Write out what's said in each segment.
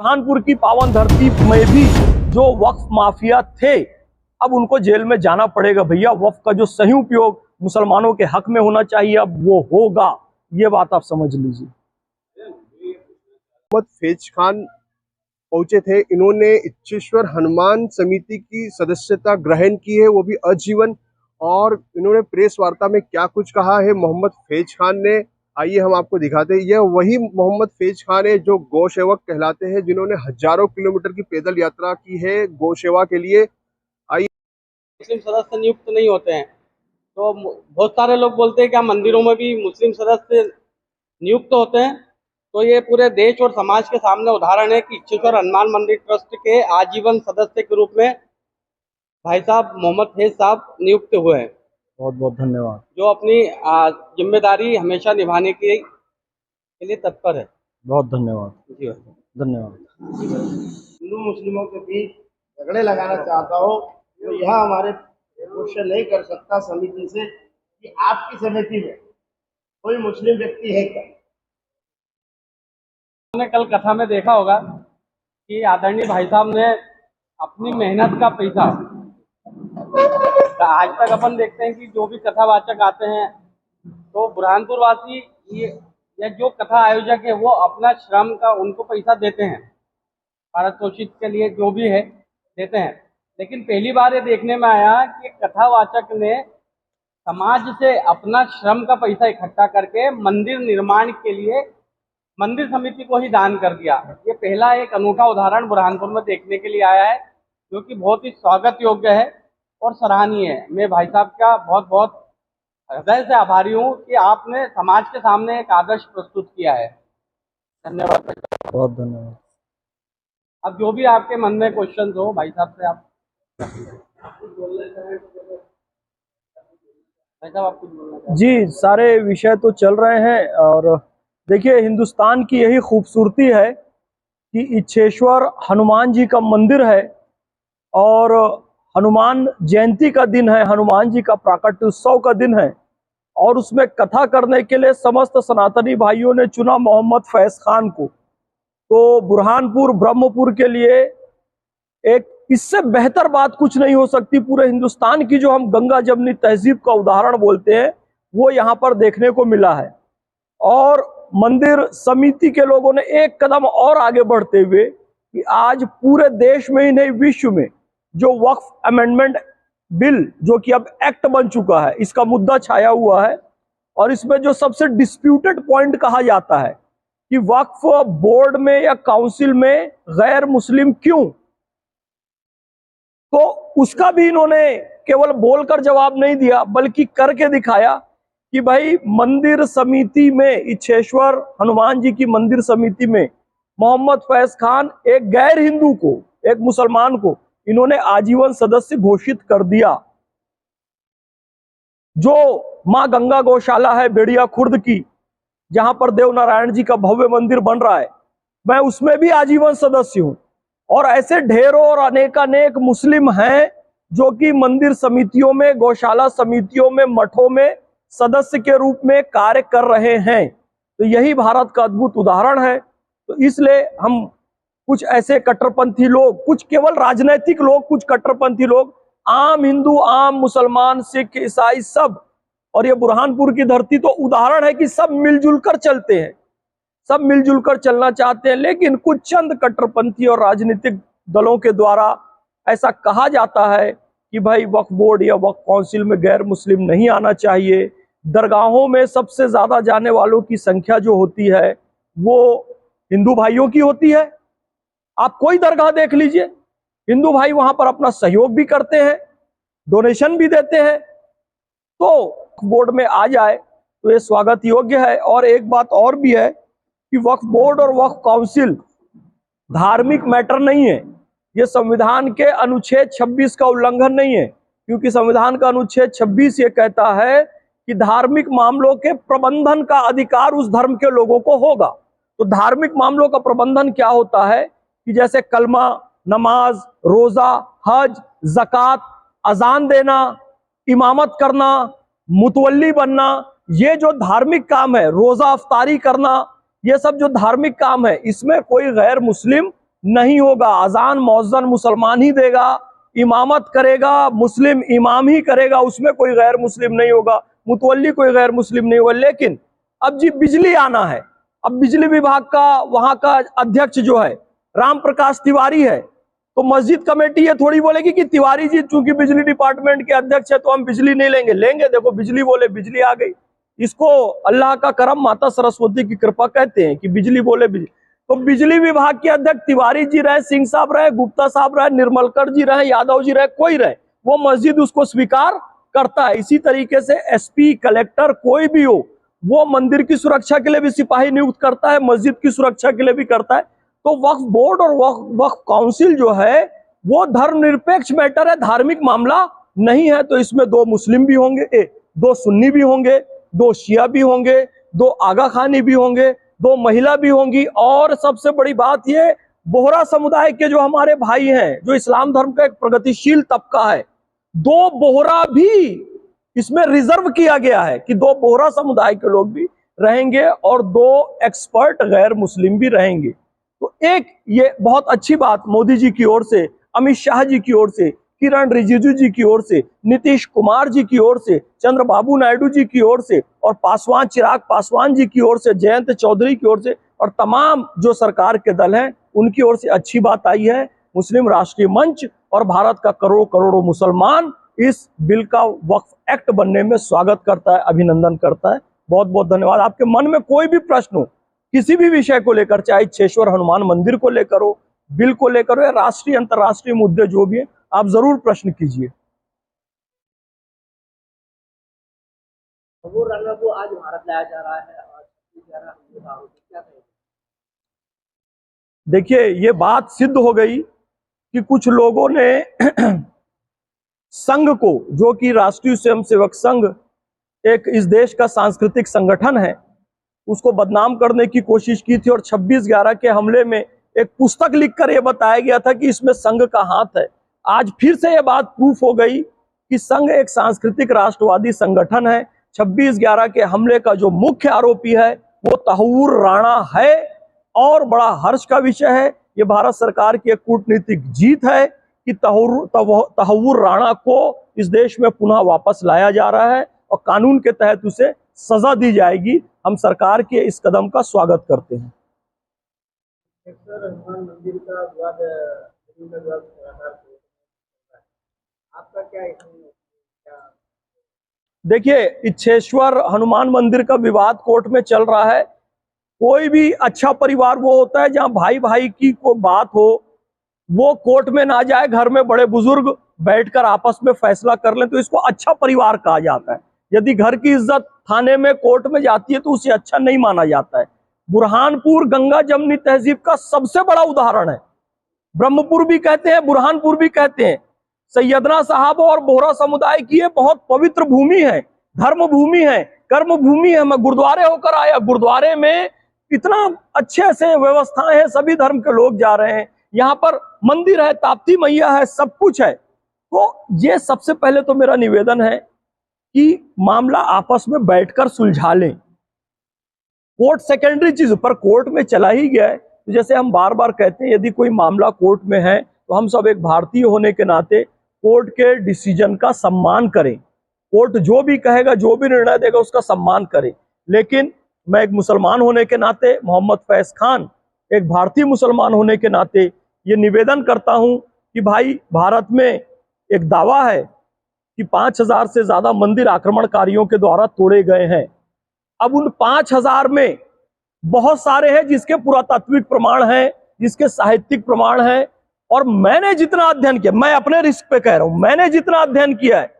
बुरहानपुर की पावन धरती में भी जो वक्फ माफिया थे, अब उनको जेल में जाना पड़ेगा भैया। वक्फ का जो सही उपयोग मुसलमानों के हक में होना चाहिए, अब वो होगा। ये बात आप समझ लीजिए। मोहम्मद फैज खान पहुंचे थे। इन्होंने इच्छेश्वर हनुमान समिति की सदस्यता ग्रहण की है, वो भी आजीवन। और इन्होंने प्रेस वार्ता में क्या कुछ कहा है मोहम्मद फैज खान ने, आइए हम आपको दिखाते हैं। यह वही मोहम्मद फैज खान है जो गौ सेवक कहलाते हैं, जिन्होंने हजारों किलोमीटर की पैदल यात्रा की है गौ सेवा के लिए। आइए। मुस्लिम सदस्य नियुक्त नहीं होते हैं, तो बहुत सारे लोग बोलते हैं कि मंदिरों में भी मुस्लिम सदस्य नियुक्त होते हैं। तो ये पूरे देश और समाज के सामने उदाहरण है कि इच्छेश्वर हनुमान मंदिर ट्रस्ट के आजीवन सदस्य के रूप में भाई साहब मोहम्मद फैज साहब नियुक्त हुए हैं। बहुत बहुत धन्यवाद। जो अपनी जिम्मेदारी हमेशा निभाने के लिए तत्पर है। बहुत धन्यवाद। जी धन्यवाद। हिंदू मुस्लिमों के बीच झगड़े लगाना चाहता हो तो यह हमारे क्वेश्चन नहीं कर सकता समिति से कि आपकी समिति में कोई मुस्लिम व्यक्ति है क्या। हमने कल कथा में देखा होगा कि आदरणीय भाई साहब ने अपनी मेहनत का पैसा, आज तक अपन देखते हैं कि जो भी कथावाचक आते हैं तो बुरहानपुर वासी या जो कथा आयोजक है वो अपना श्रम का उनको पैसा देते हैं, भारत पोषित के लिए जो भी है देते हैं। लेकिन पहली बार ये देखने में आया कि कथावाचक ने समाज से अपना श्रम का पैसा इकट्ठा करके मंदिर निर्माण के लिए मंदिर समिति को ही दान कर दिया। ये पहला एक अनूठा उदाहरण बुरहानपुर में देखने के लिए आया है, जो कि बहुत ही स्वागत योग्य है और सराहनीय है। मैं भाई साहब का बहुत बहुत हृदय से आभारी हूँ कि आपने समाज के सामने एक आदर्श प्रस्तुत किया है। धन्यवाद। बहुत धन्यवाद। अब जो भी आपके मन में क्वेश्चन हो भाई साहब से आप बोलना चाहें। भाई साहब आप कुछ बोलना चाहें? जी, सारे विषय तो चल रहे हैं। और देखिए, हिंदुस्तान की यही खूबसूरती है कि इच्छेश्वर हनुमान जी का मंदिर है और हनुमान जयंती का दिन है, हनुमान जी का प्राकट्य उत्सव का दिन है, और उसमें कथा करने के लिए समस्त सनातनी भाइयों ने चुना मोहम्मद फैज खान को। तो बुरहानपुर ब्रह्मपुर के लिए एक इससे बेहतर बात कुछ नहीं हो सकती। पूरे हिंदुस्तान की जो हम गंगा जमनी तहजीब का उदाहरण बोलते हैं, वो यहाँ पर देखने को मिला है। और मंदिर समिति के लोगों ने एक कदम और आगे बढ़ते हुए कि आज पूरे देश में ही नहीं, विश्व में जो वक्फ अमेंडमेंट बिल, जो कि अब एक्ट बन चुका है, इसका मुद्दा छाया हुआ है। और इसमें जो सबसे डिस्प्यूटेड पॉइंट कहा जाता है कि वक्फ बोर्ड में या काउंसिल में गैर मुस्लिम क्यों, तो उसका भी इन्होंने केवल बोलकर जवाब नहीं दिया, बल्कि करके दिखाया कि भाई मंदिर समिति में, इच्छेश्वर हनुमान जी की मंदिर समिति में मोहम्मद फैज खान एक गैर हिंदू को, एक मुसलमान को इन्होंने आजीवन सदस्य घोषित कर दिया। जो मां गंगा गौशाला है बेड़िया खुर्द की, जहां पर देव नारायण जी का भव्य मंदिर बन रहा है, मैं उसमें भी आजीवन सदस्य हूं। और ऐसे ढेरों और अनेकानेक मुस्लिम हैं जो कि मंदिर समितियों में, गौशाला समितियों में, मठों में सदस्य के रूप में कार्य कर रहे हैं। तो यही भारत का अद्भुत उदाहरण है। तो इसलिए हम कुछ ऐसे कट्टरपंथी लोग, कुछ केवल राजनीतिक लोग, कुछ कट्टरपंथी लोग, आम हिंदू, आम मुसलमान, सिख, ईसाई सब, और ये बुरहानपुर की धरती तो उदाहरण है कि सब मिलजुल कर चलते हैं, सब मिलजुल कर चलना चाहते हैं। लेकिन कुछ चंद कट्टरपंथी और राजनीतिक दलों के द्वारा ऐसा कहा जाता है कि भाई वक्फ बोर्ड या वक्फ काउंसिल में गैर मुस्लिम नहीं आना चाहिए। दरगाहों में सबसे ज्यादा जाने वालों की संख्या जो होती है वो हिंदू भाइयों की होती है। आप कोई दरगाह देख लीजिए, हिंदू भाई वहां पर अपना सहयोग भी करते हैं, डोनेशन भी देते हैं। तो बोर्ड में आ जाए तो ये स्वागत योग्य है। और एक बात और भी है कि वक्फ बोर्ड और वक्फ काउंसिल धार्मिक मैटर नहीं है। ये संविधान के अनुच्छेद 26 का उल्लंघन नहीं है, क्योंकि संविधान का अनुच्छेद 26 ये कहता है कि धार्मिक मामलों के प्रबंधन का अधिकार उस धर्म के लोगों को होगा। तो धार्मिक मामलों का प्रबंधन क्या होता है कि जैसे कलमा, नमाज, रोजा, हज, ज़कात, अजान देना, इमामत करना, मुतवल्ली बनना, ये जो धार्मिक काम है, रोजा अफ्तारी करना, ये सब जो धार्मिक काम है, इसमें कोई गैर मुस्लिम नहीं होगा। अजान मौज़न मुसलमान ही देगा, इमामत करेगा मुस्लिम इमाम ही करेगा, उसमें कोई गैर मुस्लिम नहीं होगा, मुतवल्ली कोई गैर मुस्लिम नहीं होगा। लेकिन अब जी बिजली आना है, अब बिजली विभाग का वहां का अध्यक्ष जो है राम प्रकाश तिवारी है, तो मस्जिद कमेटी ये थोड़ी बोलेगी कि तिवारी जी चूंकि बिजली डिपार्टमेंट के अध्यक्ष है तो हम बिजली नहीं लेंगे। लेंगे, देखो बिजली बोले बिजली आ गई। इसको अल्लाह का करम, माता सरस्वती की कृपा कहते हैं कि बिजली बोले बिजली। तो बिजली विभाग के अध्यक्ष तिवारी जी रहे, सिंह साहब रहे, गुप्ता साहब रहे, निर्मलकर जी रहे, यादव जी रहे, कोई रहे, वो मस्जिद उसको स्वीकार करता है। इसी तरीके से एसपी, कलेक्टर कोई भी हो, वो मंदिर की सुरक्षा के लिए भी सिपाही नियुक्त करता है, मस्जिद की सुरक्षा के लिए भी करता है। तो वक्फ बोर्ड और वक्फ काउंसिल जो है वो धर्मनिरपेक्ष मैटर है, धार्मिक मामला नहीं है। तो इसमें 2 मुस्लिम भी होंगे, 2 सुन्नी भी होंगे, 2 शिया भी होंगे, 2 आगा खानी भी होंगे, 2 महिला भी होंगी। और सबसे बड़ी बात ये, बोहरा समुदाय के जो हमारे भाई हैं, जो इस्लाम धर्म का एक प्रगतिशील तबका है, 2 बोहरा भी इसमें रिजर्व किया गया है कि 2 बोहरा समुदाय के लोग भी रहेंगे और 2 एक्सपर्ट गैर मुस्लिम भी रहेंगे। तो एक ये बहुत अच्छी बात मोदी जी की ओर से, अमित शाह जी की ओर से, किरण रिजिजू जी की ओर से, नीतीश कुमार जी की ओर से, चंद्रबाबू नायडू जी की ओर से, और पासवान, चिराग पासवान जी की ओर से, जयंत चौधरी की ओर से, और तमाम जो सरकार के दल हैं उनकी ओर से अच्छी बात आई है। मुस्लिम राष्ट्रीय मंच और भारत का करोड़ों करोड़ों मुसलमान इस बिल का वक्फ एक्ट बनने में स्वागत करता है, अभिनंदन करता है। बहुत बहुत धन्यवाद। आपके मन में कोई भी प्रश्न हो किसी भी विषय को लेकर, चाहे इच्छेश्वर हनुमान मंदिर को लेकर हो, बिल को लेकर हो, या राष्ट्रीय अंतर्राष्ट्रीय मुद्दे जो भी है, आप जरूर प्रश्न कीजिए। तहव्वुर राणा को आज भारत लाया जा रहा है और क्या कहेंगे? देखिए, ये बात सिद्ध हो गई कि कुछ लोगों ने संघ को, जो कि राष्ट्रीय स्वयंसेवक संघ एक इस देश का सांस्कृतिक संगठन है, उसको बदनाम करने की कोशिश की थी। और 26/11 के हमले में एक पुस्तक लिखकर यह बताया गया था कि इसमें संघ का हाथ है। आज फिर से यह बात प्रूफ हो गई कि संघ एक सांस्कृतिक राष्ट्रवादी संगठन है। 26/11 के हमले का जो मुख्य आरोपी है वो तहव्वुर राणा है, और बड़ा हर्ष का विषय है, ये भारत सरकार की एक कूटनीतिक जीत है कि तहव्वुर राणा को इस देश में पुनः वापस लाया जा रहा है और कानून के तहत उसे सजा दी जाएगी। हम सरकार के इस कदम का स्वागत करते हैं। हनुमान मंदिर का विवाद, आपका क्या देखिए, इच्छेश्वर हनुमान मंदिर का विवाद कोर्ट में चल रहा है। कोई भी अच्छा परिवार वो होता है जहां भाई भाई की कोई बात हो, वो कोर्ट में ना जाए, घर में बड़े बुजुर्ग बैठकर आपस में फैसला कर लें, तो इसको अच्छा परिवार कहा जाता है। यदि घर की इज्जत थाने में, कोर्ट में जाती है तो उसे अच्छा नहीं माना जाता है। बुरहानपुर गंगा जमनी तहजीब का सबसे बड़ा उदाहरण है। ब्रह्मपुर भी कहते हैं, बुरहानपुर भी कहते हैं। सैयदना साहब और बोहरा समुदाय की ये बहुत पवित्र भूमि है, धर्म भूमि है, कर्म भूमि है। मैं गुरुद्वारे होकर आया, गुरुद्वारे में इतना अच्छे से व्यवस्थाएं हैं, सभी धर्म के लोग जा रहे हैं, यहाँ पर मंदिर है, ताप्ती मैया है, सब कुछ है। तो ये सबसे पहले तो मेरा निवेदन है कि मामला आपस में बैठकर सुलझा लें। कोर्ट सेकेंडरी चीज, पर कोर्ट में चला ही गया है। तो जैसे हम बार बार कहते हैं, यदि कोई मामला कोर्ट में है तो हम सब एक भारतीय होने के नाते कोर्ट के डिसीजन का सम्मान करें। कोर्ट जो भी कहेगा, जो भी निर्णय देगा, उसका सम्मान करें। लेकिन मैं एक मुसलमान होने के नाते, मोहम्मद फैज खान एक भारतीय मुसलमान होने के नाते ये निवेदन करता हूं कि भाई, भारत में एक दावा है कि 5000 से ज्यादा मंदिर आक्रमणकारियों के द्वारा तोड़े गए हैं। अब उन 5000 में बहुत सारे हैं जिसके पुरातात्विक प्रमाण हैं, जिसके साहित्यिक प्रमाण हैं। और मैंने जितना अध्ययन किया, मैं अपने रिस्क पे कह रहा हूं, मैंने जितना अध्ययन किया है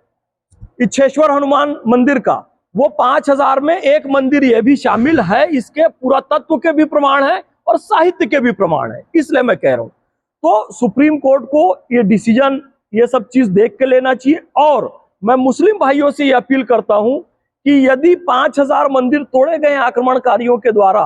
इच्छेश्वर हनुमान मंदिर का, वो 5000 में एक मंदिर ये भी शामिल है, इसके पुरातत्व के भी प्रमाण है और साहित्य के भी प्रमाण है। इसलिए मैं कह रहा हूं, तो सुप्रीम कोर्ट को ये डिसीजन, ये सब चीज देख के लेना चाहिए। और मैं मुस्लिम भाइयों से ये अपील करता हूं कि यदि 5000 मंदिर तोड़े गए आक्रमणकारियों के द्वारा,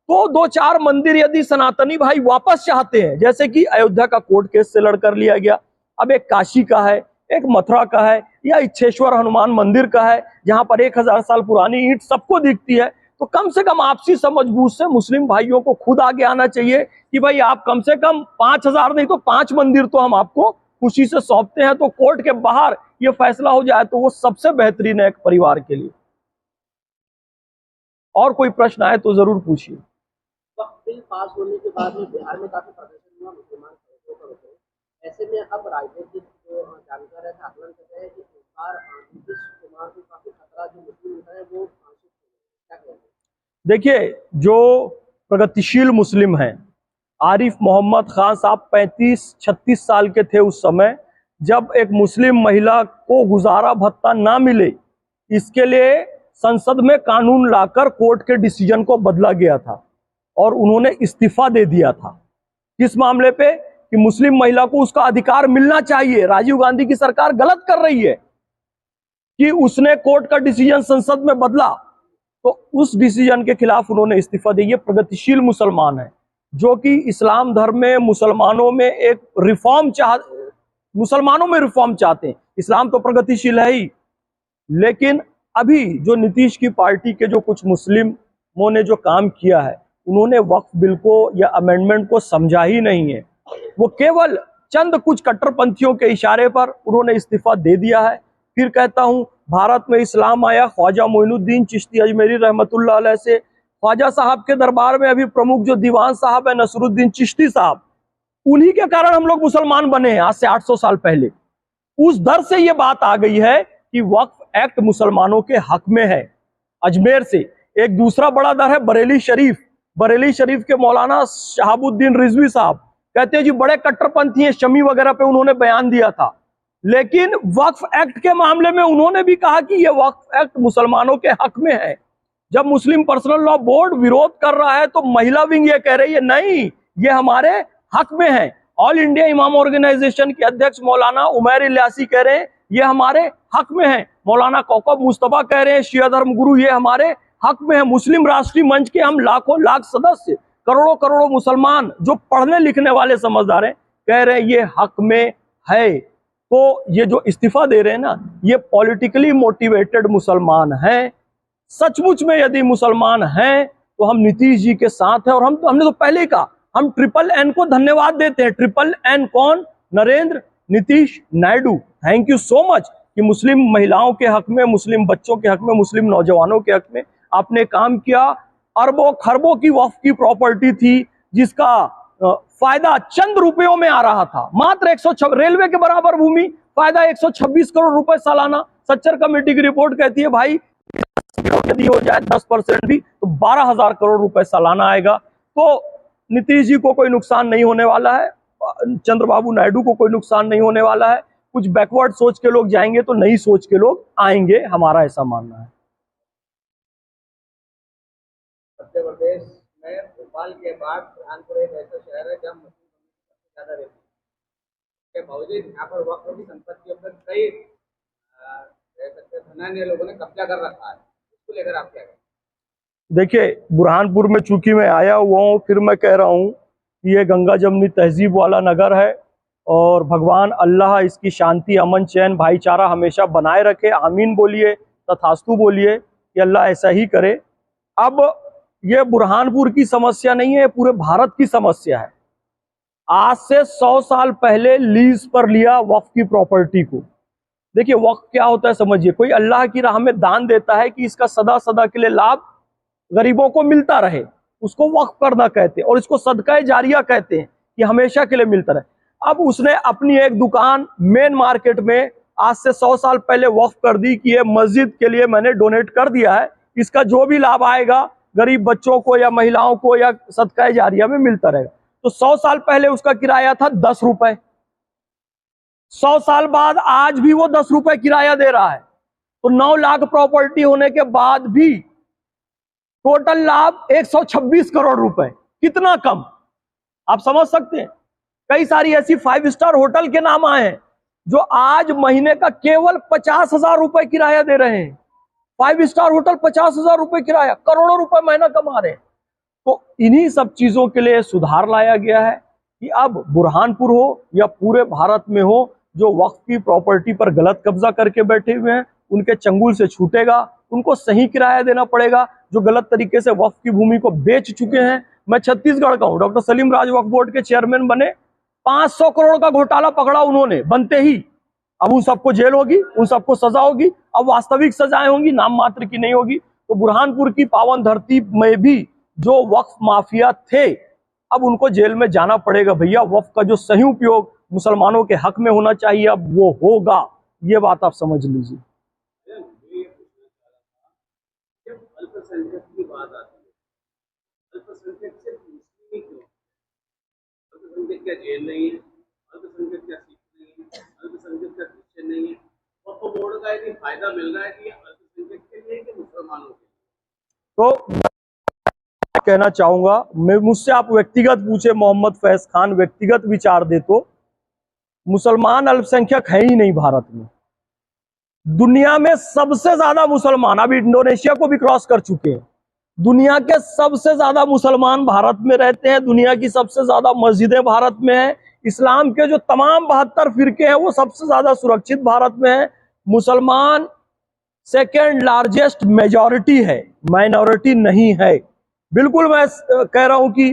तो 2-4 मंदिर यदि सनातनी भाई वापस चाहते हैं, जैसे कि अयोध्या का कोर्ट केस से लड़कर लिया गया, अब एक काशी का है, एक मथुरा का है, या इच्छेश्वर हनुमान मंदिर का है, जहां पर 1000 साल पुरानी ईंट सबको दिखती है, तो कम से कम आपसी समझबूझ से मुस्लिम भाइयों को खुद आगे आना चाहिए कि भाई आप कम से कम 5,000 नहीं तो 5 मंदिर तो हम आपको खुशी से सौंपते हैं, तो कोर्ट के बाहर ये फैसला हो जाए तो वो सबसे बेहतरीन है एक परिवार के लिए। और कोई प्रश्न आए तो जरूर पूछिए। वक्त बिल पास होने के बाद में बिहार में काफी प्रदर्शन हुआ, मुसलमान सड़कों पर उतरे। ऐसे में अब राजनीतिक जो जानकार है आकलन कर रहे हैं कि इस बार नीतीश कुमार को काफी खतरा जो मुस्लिम लीडर है वो क्या कहेंगे? देखिए, जो प्रगतिशील मुस्लिम हैं, आरिफ मोहम्मद खान साहब 35-36 साल के थे उस समय, जब एक मुस्लिम महिला को गुजारा भत्ता ना मिले, इसके लिए संसद में कानून लाकर कोर्ट के डिसीजन को बदला गया था और उन्होंने इस्तीफा दे दिया था। किस मामले पे? कि मुस्लिम महिला को उसका अधिकार मिलना चाहिए। राजीव गांधी की सरकार गलत कर रही है कि उसने कोर्ट का डिसीजन संसद में बदला, तो उस डिसीजन के खिलाफ उन्होंने इस्तीफा दिया। ये प्रगतिशील मुसलमान है जो कि इस्लाम धर्म में मुसलमानों में एक रिफॉर्म मुसलमानों में रिफॉर्म चाहते हैं। इस्लाम तो प्रगतिशील है ही, लेकिन अभी जो नीतीश की पार्टी के जो कुछ मुस्लिमों ने जो काम किया है, उन्होंने वक्फ बिल को या अमेंडमेंट को समझा ही नहीं है। वो केवल चंद कुछ कट्टरपंथियों के इशारे पर उन्होंने इस्तीफा दे दिया है। फिर कहता हूं, भारत में इस्लाम आया ख्वाजा मोइनुद्दीन चिश्ती अजमेरी रहमतुल्लाह अलैह से। ख्वाजा साहब के दरबार में अभी प्रमुख जो दीवान साहब है नसरुद्दीन चिश्ती साहब, उन्हीं के कारण हम लोग मुसलमान बने हैं आज से 800 साल पहले। उस दर से ये बात आ गई है कि वक्फ एक्ट मुसलमानों के हक में है। अजमेर से एक दूसरा बड़ा दर है बरेली शरीफ। बरेली शरीफ के मौलाना शहाबुद्दीन रिजवी साहब कहते हैं जी बड़े कट्टरपंथी हैं, शमी वगैरह पे उन्होंने बयान दिया था, लेकिन वक्फ एक्ट के मामले में उन्होंने भी कहा कि यह वक्फ एक्ट मुसलमानों के हक में है। जब मुस्लिम पर्सनल लॉ बोर्ड विरोध कर रहा है तो महिला विंग ये कह रही है नहीं, ये हमारे हक में है। ऑल इंडिया इमाम ऑर्गेनाइजेशन के अध्यक्ष मौलाना उमैर इलियासी कह रहे हैं ये हमारे हक में है। मौलाना कौकब मुस्तफा कह रहे हैं शिया धर्म गुरु ये हमारे हक में है। मुस्लिम राष्ट्रीय मंच के हम लाखों लाख सदस्य, करोड़ों करोड़ों मुसलमान जो पढ़ने लिखने वाले समझदार हैं, कह रहे हैं ये हक में है। तो ये जो इस्तीफा दे रहे हैं ना, ये पॉलिटिकली मोटिवेटेड मुसलमान हैं। सचमुच में यदि मुसलमान हैं तो हम नीतीश जी के साथ हैं। और हमने तो पहले ही कहा, हम ट्रिपल एन को धन्यवाद देते हैं। ट्रिपल एन कौन? Narendra, Nitish, Naidu. Thank you so much कि मुस्लिम महिलाओं के हक में, मुस्लिम बच्चों के हक में, मुस्लिम नौजवानों के हक में आपने काम किया। अरबों खरबों की वक्फ की प्रॉपर्टी थी जिसका फायदा चंद रुपयों में आ रहा था। मात्र 106 रेलवे के बराबर भूमि, फायदा 126 करोड़ रुपए सालाना। सच्चर कमेटी की रिपोर्ट कहती है भाई यदि हो जाए 10% भी तो 12,000 करोड़ रुपए सालाना आएगा। तो नीतीश जी को कोई नुकसान नहीं होने वाला है, चंद्रबाबू नायडू को कोई नुकसान नहीं होने वाला है। कुछ बैकवर्ड सोच के लोग जाएंगे तो नई सोच के लोग आएंगे, हमारा ऐसा मानना है। मध्य प्रदेश में भोपाल के बाद बुरहानपुर एक ऐसा शहर है जहाँ मुस्लिम सबसे ज्यादा रहती है। के बावजूद यहाँ पर वक्फ की संपत्तियों पर कई धनान्य लोगों ने कब्जा कर रखा है, इसको लेकर आप क्या कहें? देखिए, बुरहानपुर में चूंकि मैं आया हुआ हूँ, फिर मैं कह रहा हूँ कि ये गंगा जमनी तहजीब वाला नगर है और भगवान अल्लाह इसकी शांति, अमन, चैन, भाईचारा हमेशा बनाए रखे। आमीन बोलिए, तथास्तु बोलिए कि अल्लाह ऐसा ही करे। अब ये बुरहानपुर की समस्या नहीं है, पूरे भारत की समस्या है। आज से 100 साल पहले लीज पर लिया वक्फ की प्रॉपर्टी को। देखिए वक्फ क्या होता है समझिए, कोई अल्लाह की राह में दान देता है कि इसका सदा सदा के लिए लाभ गरीबों को मिलता रहे, उसको वक्फ करना कहते हैं। और इसको सदका जारिया कहते हैं कि हमेशा के लिए मिलता रहे। अब उसने अपनी एक दुकान मेन मार्केट में आज से 100 साल पहले वक्फ कर दी कि ये मस्जिद के लिए मैंने डोनेट कर दिया है, इसका जो भी लाभ आएगा गरीब बच्चों को या महिलाओं को या सदका जारिया में मिलता रहेगा। तो 100 साल पहले उसका किराया था 10 रुपए। 100 साल बाद आज भी वो 10 रुपए किराया दे रहा है। तो 9 लाख प्रॉपर्टी होने के बाद भी टोटल लाभ 126 करोड़ रुपए, कितना कम आप समझ सकते हैं। कई सारी ऐसी 5 स्टार होटल के नाम आए हैं जो आज महीने का केवल 50,000 रुपए किराया दे रहे हैं। 5 स्टार होटल 50,000 रुपए किराया, करोड़ों रुपए महीना कमा रहे हैं। तो इन्हीं सब चीजों के लिए सुधार लाया गया है कि अब बुरहानपुर हो या पूरे भारत में हो, जो वक्फ की प्रॉपर्टी पर गलत कब्जा करके बैठे हुए हैं उनके चंगुल से छूटेगा, उनको सही किराया देना पड़ेगा। जो गलत तरीके से वक्फ की भूमि को बेच चुके हैं। मैं छत्तीसगढ़ का हूं, डॉक्टर सलीम राज वक्फ बोर्ड के चेयरमैन बने, 500 करोड़ का घोटाला पकड़ा उन्होंने बनते ही। अब उन सबको जेल होगी, उन सबको सजा होगी, अब वास्तविक सजाएं होंगी, नाम मात्र की नहीं होगी। तो बुरहानपुर की पावन धरती में भी जो वक्फ माफिया थे, अब उनको जेल में जाना पड़ेगा भैया। वक्फ का जो सही उपयोग मुसलमानों के हक में होना चाहिए, अब वो होगा, ये बात आप समझ लीजिए। अल्पसंख्यक की बात आती है, अल्पसंख्यक सिर्फ मुस्लिम ही क्यों? अल्पसंख्यक क्या जेल नहीं है? अल्पसंख्यक क्या सिख नहीं है? अल्पसंख्यक क्या क्रिश्चियन नहीं है? वक्फ बोर्ड का एक फायदा मिल रहा है कि अल्पसंख्यक के लिए कि मुसलमानों के लिए? तो कहना चाहूंगा, मैं मुझसे आप व्यक्तिगत पूछे, मोहम्मद फैज खान व्यक्तिगत विचार दे तो मुसलमान अल्पसंख्यक है ही नहीं भारत में। दुनिया में सबसे ज्यादा मुसलमान अभी इंडोनेशिया को भी क्रॉस कर चुके हैं। दुनिया के सबसे ज्यादा मुसलमान भारत में रहते हैं, दुनिया की सबसे ज्यादा मस्जिदें भारत में हैं, इस्लाम के जो तमाम 72 फिरके हैं वो सबसे ज्यादा सुरक्षित भारत में है। मुसलमान सेकेंड लार्जेस्ट मेजॉरिटी है, माइनॉरिटी नहीं है। बिल्कुल मैं कह रहा हूं कि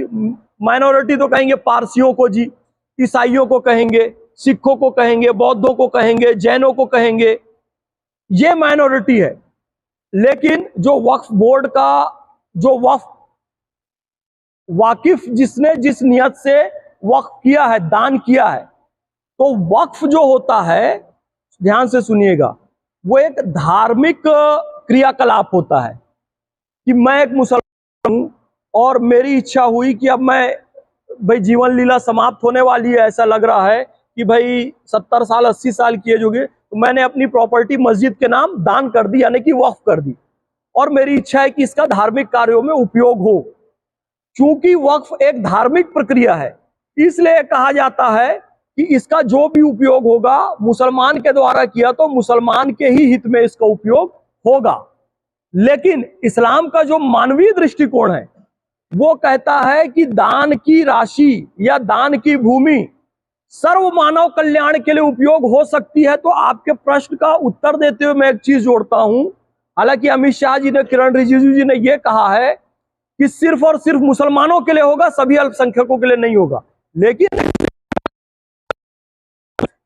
माइनॉरिटी तो कहेंगे पारसियों को जी, ईसाइयों को कहेंगे, सिखों को कहेंगे, बौद्धों को कहेंगे, जैनों को कहेंगे, ये माइनॉरिटी है। लेकिन जो वक्फ बोर्ड का जो वक्फ वाकिफ जिसने जिस नियत से वक्फ किया है, दान किया है, तो वक्फ जो होता है, ध्यान से सुनिएगा, वो एक धार्मिक क्रियाकलाप होता है कि मैं एक मुसलमान हूं और मेरी इच्छा हुई कि अब मैं भाई जीवन लीला समाप्त होने वाली है, ऐसा लग रहा है कि भाई 70 साल 80 साल की एज हो गई, तो मैंने अपनी प्रॉपर्टी मस्जिद के नाम दान कर दी, यानी कि वक्फ कर दी, और मेरी इच्छा है कि इसका धार्मिक कार्यों में उपयोग हो। चूंकि वक्फ एक धार्मिक प्रक्रिया है, इसलिए कहा जाता है कि इसका जो भी उपयोग होगा मुसलमान के द्वारा किया तो मुसलमान के ही हित में इसका उपयोग होगा। लेकिन इस्लाम का जो मानवीय दृष्टिकोण है वो कहता है कि दान की राशि या दान की भूमि सर्व मानव कल्याण के लिए उपयोग हो सकती है। तो आपके प्रश्न का उत्तर देते हुए मैं एक चीज जोड़ता हूं, हालांकि अमित शाह जी ने, किरण रिजिजू जी ने यह कहा है कि सिर्फ और सिर्फ मुसलमानों के लिए होगा, सभी अल्पसंख्यकों के लिए नहीं होगा। लेकिन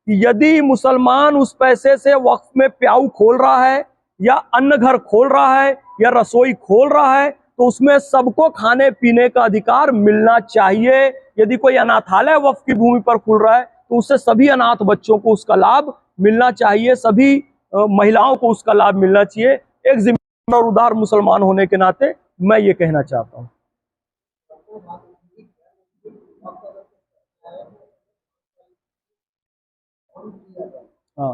यदि मुसलमान उस पैसे से वक्फ में प्याऊ खोल रहा है या अन्न घर खोल रहा है या रसोई खोल रहा है, तो उसमें सबको खाने पीने का अधिकार मिलना चाहिए। यदि कोई अनाथालय वक्फ की भूमि पर खुल रहा है तो उससे सभी अनाथ बच्चों को उसका लाभ मिलना चाहिए, सभी महिलाओं को उसका लाभ मिलना चाहिए। एक जिम्मेदार और उदार मुसलमान होने के नाते मैं ये कहना चाहता हूं। हाँ,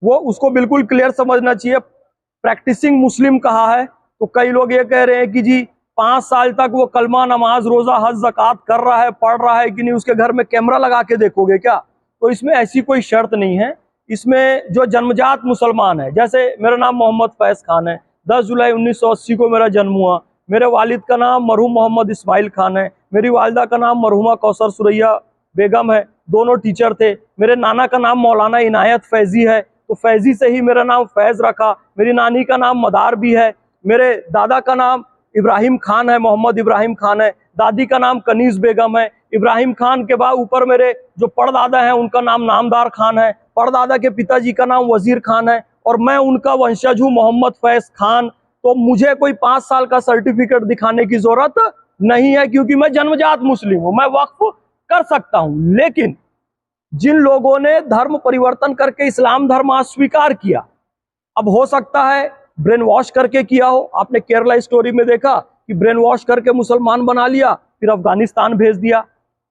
वो उसको बिल्कुल क्लियर समझना चाहिए। प्रैक्टिसिंग मुस्लिम कहा है तो कई लोग ये कह रहे हैं कि जी 5 साल तक वो कलमा, नमाज, रोजा, हज, ज़कात कर रहा है, पढ़ रहा है कि नहीं, उसके घर में कैमरा लगा के देखोगे क्या? तो इसमें ऐसी कोई शर्त नहीं है। इसमें जो जन्मजात मुसलमान है, जैसे मेरा नाम मोहम्मद फैज खान है, 10 जुलाई 1980 को मेरा जन्म हुआ, मेरे वालिद का नाम मरहूम मोहम्मद इस्माइल खान है, मेरी वालिदा का नाम मरहुमा कौसर सुरैया बेगम है, दोनों टीचर थे। मेरे नाना का नाम मौलाना इनायत फैजी है, तो फैजी से ही मेरा नाम फैज रखा। मेरी नानी का नाम मदार भी है। मेरे दादा का नाम इब्राहिम खान है, मोहम्मद इब्राहिम खान है। दादी का नाम कनीज बेगम है। इब्राहिम खान के बाद ऊपर मेरे जो परदादा हैं उनका नाम नामदार खान है। परदादा के पिताजी का नाम वजीर खान है और मैं उनका वंशज हूँ, मोहम्मद फैज खान। तो मुझे कोई 5 साल का सर्टिफिकेट दिखाने की जरूरत नहीं है, क्योंकि मैं जन्मजात मुस्लिम हूँ, मैं वक्फ कर सकता हूँ। लेकिन जिन लोगों ने धर्म परिवर्तन करके इस्लाम धर्म अस्वीकार किया, अब हो सकता है ब्रेन वॉश करके किया हो। आपने केरला स्टोरी में देखा कि ब्रेन वॉश करके मुसलमान बना लिया, फिर अफगानिस्तान भेज दिया।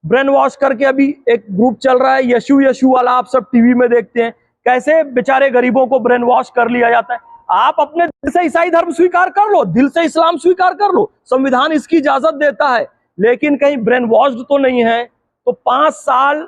ब्रेन वॉश करके अभी एक ग्रुप चल रहा है यशु यशु वाला, आप सब टीवी में देखते हैं कैसे बेचारे गरीबों को ब्रेन वॉश कर लिया जाता है। आप अपने दिल से ईसाई धर्म स्वीकार कर लो, दिल से इस्लाम स्वीकार कर लो, संविधान इसकी इजाजत देता है, लेकिन कहीं ब्रेन वॉश्ड तो नहीं है। तो 5 साल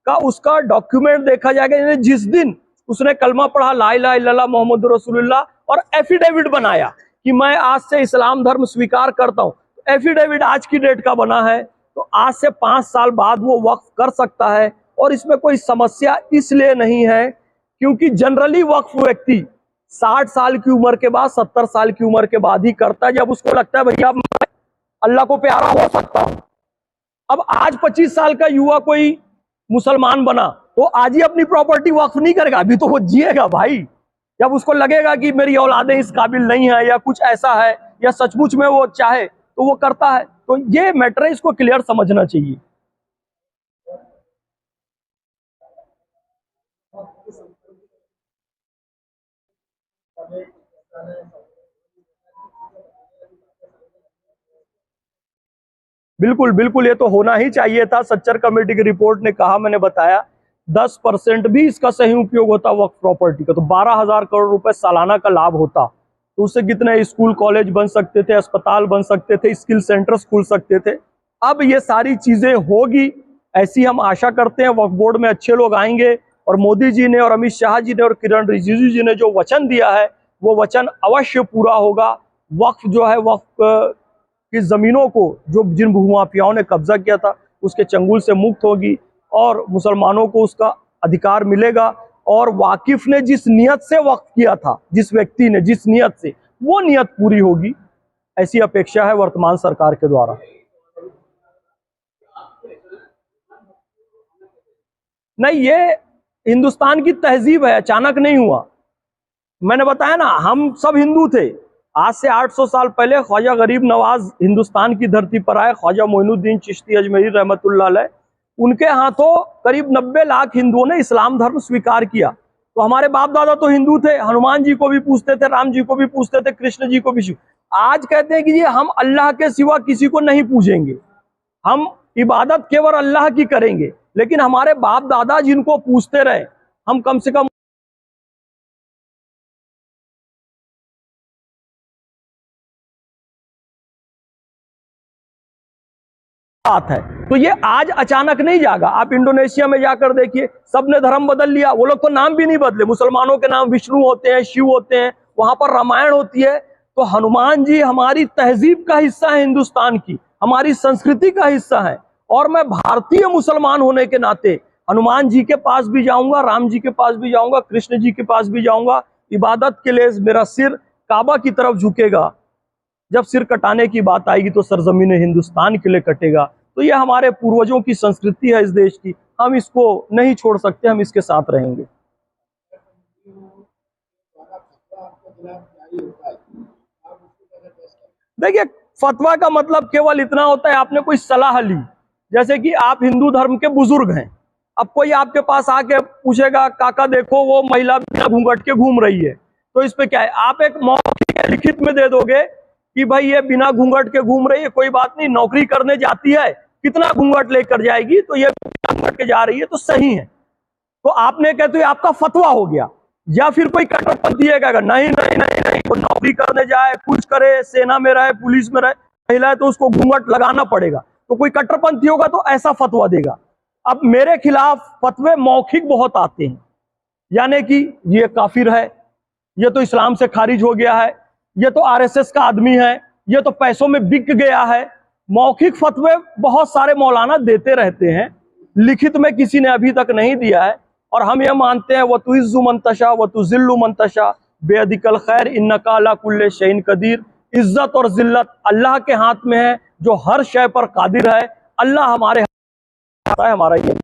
का उसका डॉक्यूमेंट देखा जाएगा। जिस दिन उसने कलमा पढ़ा ला इलाहा इल्लल्लाह मोहम्मद रसूलुल्लाह और एफिडेविट बनाया कि मैं आज से इस्लाम धर्म स्वीकार करता हूं, तो एफिडेविट आज की डेट का बना है, तो आज से 5 साल बाद वो वक्फ कर सकता है। और इसमें कोई समस्या इसलिए नहीं है क्योंकि जनरली वक्फ व्यक्ति 60 साल की उम्र के बाद, 70 साल की उम्र के बाद ही करता है, जब उसको लगता है भैया मैं अल्लाह को प्यारा हो सकता हूं। अब आज 25 साल का युवा कोई मुसलमान बना तो आज ही अपनी प्रॉपर्टी वक्फ नहीं करेगा, अभी तो वो जिएगा भाई। जब उसको लगेगा कि मेरी औलादें इस काबिल नहीं है या कुछ ऐसा है या सचमुच में वो चाहे तो वो करता है। तो ये मैटर है, इसको क्लियर समझना चाहिए। बिल्कुल बिल्कुल, ये तो होना ही चाहिए था। सच्चर कमेटी की रिपोर्ट ने कहा, मैंने बताया 10% भी इसका सही उपयोग होता वक्फ प्रॉपर्टी का तो 12,000 करोड़ रुपए सालाना का लाभ होता। तो उससे कितने स्कूल कॉलेज बन सकते थे, अस्पताल बन सकते थे, स्किल सेंटर्स खुल सकते थे। अब ये सारी चीजें होगी, ऐसी हम आशा करते हैं। वक्फ बोर्ड में अच्छे लोग आएंगे और मोदी जी ने और अमित शाह जी ने और किरण रिजिजू जी ने जो वचन दिया है वो वचन अवश्य पूरा होगा। वक्फ जो है, वक्फ की जमीनों को जो जिन भूमाफियाओं ने कब्जा किया था उसके चंगुल से मुक्त होगी और मुसलमानों को उसका अधिकार मिलेगा। और वाकिफ ने जिस नियत से वक्फ किया था, जिस व्यक्ति ने जिस नियत से, वो नियत पूरी होगी, ऐसी अपेक्षा है वर्तमान सरकार के द्वारा। नहीं, ये हिंदुस्तान की तहजीब है, अचानक नहीं हुआ। मैंने बताया ना, हम सब हिंदू थे। आज से 800 साल पहले ख्वाजा गरीब नवाज हिंदुस्तान की धरती पर आए, ख्वाजा मोइनुद्दीन चिश्ती अजमेरी रहमतुल्लाह अलैह, उनके हाथों करीब 90 लाख हिंदुओं ने इस्लाम धर्म स्वीकार किया। तो हमारे बाप दादा तो हिंदू थे, हनुमान जी को भी पूछते थे, राम जी को भी पूछते थे, कृष्ण जी को भी। आज कहते हैं कि जी हम अल्लाह के सिवा किसी को नहीं पूजेंगे, हम इबादत केवल अल्लाह की करेंगे। लेकिन हमारे बाप दादा जिनको पूछते रहे, हम कम से कम बात है। तो ये आज अचानक नहीं जागा। आप इंडोनेशिया में जाकर देखिए, सबने धर्म बदल लिया। वो लोग तो नाम भी नहीं बदले, मुसलमानों के नाम विष्णु होते हैं, शिव होते हैं, वहां पर रामायण होती है। तो हनुमान जी हमारी तहजीब का हिस्सा है, हिंदुस्तान की हमारी संस्कृति का हिस्सा है। और मैं भारतीय मुसलमान होने के नाते हनुमान जी के पास भी जाऊंगा, राम जी के पास भी जाऊंगा, कृष्ण जी के पास भी जाऊंगा। इबादत के लिए मेरा सिर काबा की तरफ झुकेगा। जब सिर कटाने की बात आएगी तो सरजमीन हिंदुस्तान के लिए कटेगा। तो ये हमारे पूर्वजों की संस्कृति है इस देश की, हम इसको नहीं छोड़ सकते, हम इसके साथ रहेंगे। देखिए, फतवा का मतलब केवल इतना होता है, आपने कोई सलाह ली, जैसे कि आप हिंदू धर्म के बुजुर्ग हैं, अब कोई आपके पास आके पूछेगा काका देखो वो महिला बिना घूंघट के घूम रही है, तो इस पे क्या है, आप एक मौखिक लिखित में दे दोगे कि भाई ये बिना घूंघट के घूम रही है, कोई बात नहीं, नौकरी करने जाती है, कितना घूंघट लेकर जाएगी, तो ये बिना घूंघट के जा रही है तो सही है। तो आपने कहते हो आपका फतवा हो गया। या फिर कोई कट्टरपंथी है कहेगा नहीं नहीं नहीं नहीं, वो नौकरी करने जाए, कुछ करे, सेना में रहे, पुलिस में रहे, महिला है तो उसको घूंघट लगाना पड़ेगा। तो कोई कट्टरपंथी होगा तो ऐसा फतवा देगा। अब मेरे खिलाफ फतवे मौखिक बहुत आते हैं, यानी कि ये काफिर है, ये तो इस्लाम से खारिज हो गया है, ये तो आरएसएस का आदमी है, ये तो पैसों में बिक गया है। मौखिक फतवे बहुत सारे मौलाना देते रहते हैं, लिखित में किसी ने अभी तक नहीं दिया है। और हम ये मानते हैं वतुइज़्ज़ु मन तशा वतुज़िल्लु मन तशा बेअदिकल खैर इन्नका अला कुल्लि शैइन कदीर। इज्जत और जिल्लत अल्लाह के हाथ में है, जो हर शय पर कादिर है। अल्लाह हमारे हाथ है, हमारा ये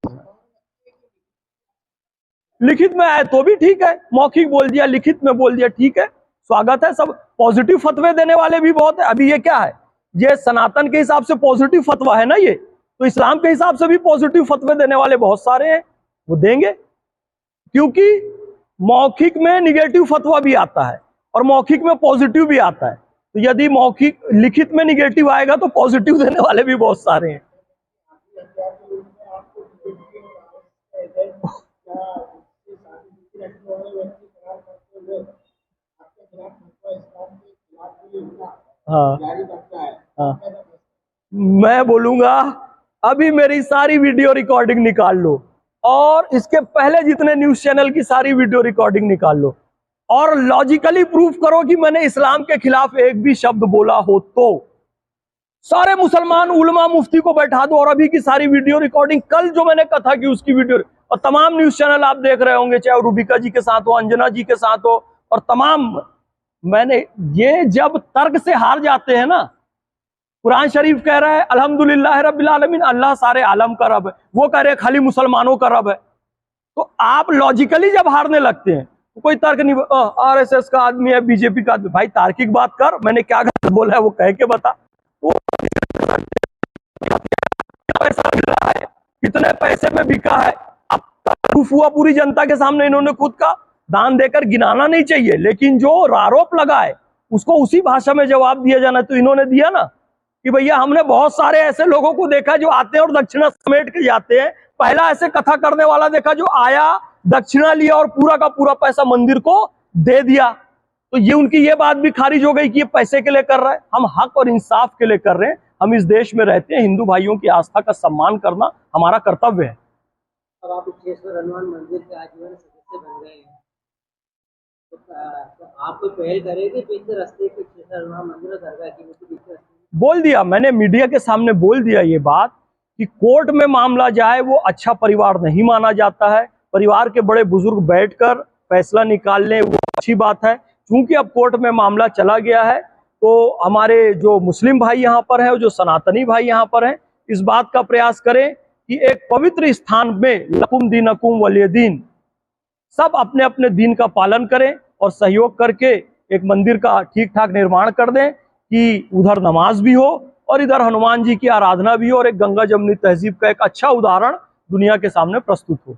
लिखित में आए तो भी ठीक है, मौखिक बोल दिया, लिखित में बोल दिया, ठीक है, स्वागत है। सब पॉजिटिव फतवे देने वाले भी बहुत है। अभी ये क्या है, ये सनातन के हिसाब से पॉजिटिव फतवा है ना, ये तो इस्लाम के हिसाब से भी पॉजिटिव फतवे देने वाले बहुत सारे हैं, वो देंगे। क्योंकि मौखिक में निगेटिव फतवा भी आता है और मौखिक में पॉजिटिव भी आता है। तो यदि मौखिक लिखित में निगेटिव आएगा तो पॉजिटिव देने वाले भी बहुत सारे हैं। हाँ हाँ, मैं बोलूंगा अभी मेरी सारी वीडियो रिकॉर्डिंग निकाल लो और इसके पहले जितने न्यूज चैनल की सारी वीडियो रिकॉर्डिंग निकाल लो और लॉजिकली प्रूफ करो कि मैंने इस्लाम के खिलाफ एक भी शब्द बोला हो। तो सारे मुसलमान उलमा मुफ्ती को बैठा दो और अभी की सारी वीडियो रिकॉर्डिंग, कल जो मैंने कथा की उसकी वीडियो, और तमाम न्यूज चैनल आप देख रहे होंगे, चाहे रूबिका जी के साथ हो, अंजना जी के साथ हो और तमाम, मैंने ये जब तर्क से हार जाते हैं ना, कुरान शरीफ कह रहा है अल्हम्दुलिल्लाह रब्बिल आलमीन, अल्लाह सारे आलम का रब है, वो कह रहे हैं खाली मुसलमानों का रब है। तो आप लॉजिकली जब हारने लगते हैं तो कोई तर्क नहीं, आरएसएस का आदमी है, बीजेपी का आदमी, भाई तार्किक बात कर, मैंने क्या गलत बोला है वो कह के बता। वो पैसा मिल रहा है, कितने पैसे में बिका है, अब प्रूफ हुआ पूरी जनता के सामने, इन्होंने खुद का दान देकर गिनाना नहीं चाहिए, लेकिन जो आरोप लगा है उसको उसी भाषा में जवाब दिया जाना, तो इन्होंने दिया ना कि भैया हमने बहुत सारे ऐसे लोगों को देखा जो आते हैं और दक्षिणा समेट के जाते हैं। पहला ऐसे कथा करने वाला देखा जो आया, दक्षिणा लिया और पूरा का पूरा पैसा मंदिर को दे दिया। तो ये उनकी ये बात भी खारिज हो गई कि ये पैसे के लिए कर रहा है। हम हक और इंसाफ के लिए कर रहे हैं। हम इस देश में रहते हैं, हिंदू भाइयों की आस्था का सम्मान करना हमारा कर्तव्य है। अब आप उच्चेश्वर हनुमान मंदिर के आजीवन सदस्य बन गए हैं, तो आप कोई पहल करेंगे बीच रास्ते के उच्चेश्वर हनुमान मंदिर और दरगाह की बीच रास्ते? बोल दिया मैंने, मीडिया के सामने बोल दिया ये बात कि कोर्ट में मामला जाए वो अच्छा परिवार नहीं माना जाता है। परिवार के बड़े बुजुर्ग बैठकर फैसला निकाल लें वो अच्छी बात है। क्योंकि अब कोर्ट में मामला चला गया है तो हमारे जो मुस्लिम भाई यहाँ पर हैं और जो सनातनी भाई यहाँ पर हैं, इस बात का प्रयास करें कि एक पवित्र स्थान में लकुम दीनकुम वलिय दीन, सब अपने अपने दीन का पालन करें और सहयोग करके एक मंदिर का ठीक ठाक निर्माण कर दें कि उधर नमाज भी हो और इधर हनुमान जी की आराधना भी हो और एक गंगा जमुनी तहजीब का एक अच्छा उदाहरण दुनिया के सामने प्रस्तुत हो।